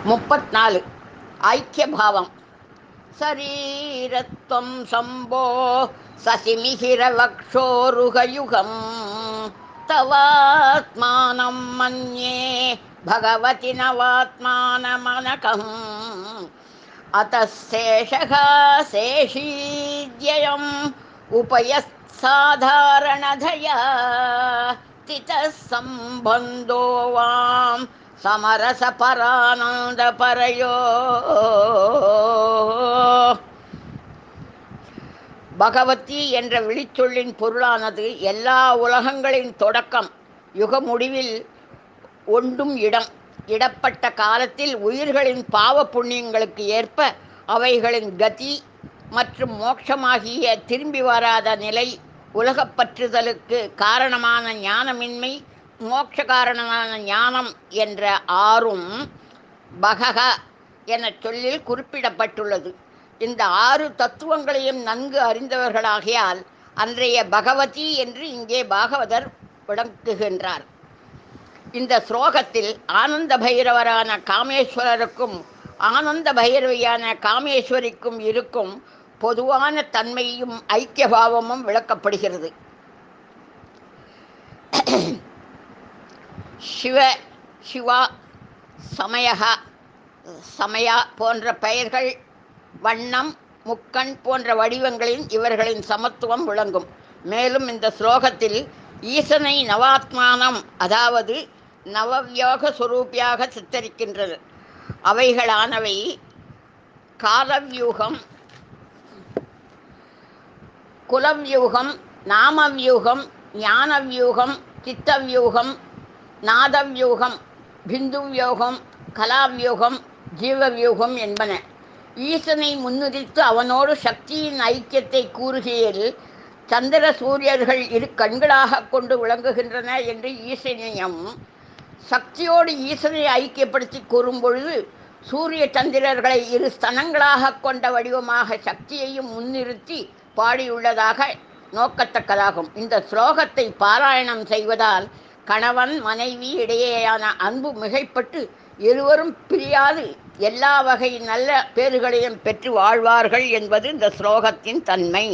34 ஐக்கியபாவம். சரீரத்வம் சம்போ சசிமிஹிரவக்ஷோருகயுகம் தவாத்மானம் மன்யே பகவதி நவாத்மானமனகம் அத்தசேஷக சேஷீத்யயம் உபயத் சாதாரணதயா திதः சம்பந்தோ வாம் சமரச பரானந்த பரயோ. பகவதி என்ற விழிச்சொல்லின் பொருளானது எல்லா உலகங்களின் தொடக்கம், யுக முடிவில் ஒன்றும் இடப்பட்ட காலத்தில் உயிர்களின் பாவ புண்ணியங்களுக்கு ஏற்ப அவைகளின் கதி மற்றும் மோட்சமாகிய திரும்பி வராத நிலை, உலகப்பற்றுதலுக்கு காரணமான ஞானமின்மை, மோட்ச காரணமான ஞானம் என்ற ஆறும் பகக என சொல்லில் குறிப்பிடப்பட்டுள்ளது. இந்த 6 தத்துவங்களையும் நன்கு அறிந்தவர்களாகையால் அன்றைய பகவதி என்று இங்கே பாகவதர் விளக்குகின்றார். இந்த ஸ்லோகத்தில் ஆனந்த பைரவரான காமேஸ்வரருக்கும் ஆனந்த பைரவியான காமேஸ்வரிக்கும் இருக்கும் பொதுவான தன்மையும் ஐக்கியபாவமும் விளக்கப்படுகிறது. சிவ, சிவா, சமயகா, சமயா போன்ற பெயர்கள், வண்ணம், முக்கண் போன்ற வடிவங்களில் இவர்களின் சமத்துவம் விளங்கும். மேலும் இந்த ஸ்லோகத்தில் ஈசனை நவாத்மானம், அதாவது நவவியோக சுரூபியாக சித்தரிக்கின்றது. அவைகளானவை காலவியூகம், குலவியூகம், நாமவியூகம், ஞானவியூகம், சித்தவியூகம், நாதவியூகம், பிந்துவியூகம், கலாவியூகம், ஜீவவியூகம் என்பன. ஈசனை முன்னிறுத்து அவனோடு சக்தியின் ஐக்கியத்தை கூறுகையில் சந்திர சூரியர்கள் 2 கண்களாக கொண்டு விளங்குகின்றன என்று ஈசனியம், சக்தியோடு ஈசனை ஐக்கியப்படுத்தி கூறும் பொழுது சூரிய சந்திரர்களை 2 ஸ்தனங்களாக கொண்ட வடிவமாக சக்தியையும் முன்னிறுத்தி பாடியுள்ளதாக நோக்கத்தக்கதாகும். இந்த ஸ்லோகத்தை பாராயணம் செய்வதால் கணவன் மனைவி இடையேயான அன்பு மிகைப்பட்டு இருவரும் பிரியாது எல்லா வகை நல்ல பேறுகளையும் பெற்று வாழ்வார்கள் என்பது இந்த ஸ்லோகத்தின் தன்மை.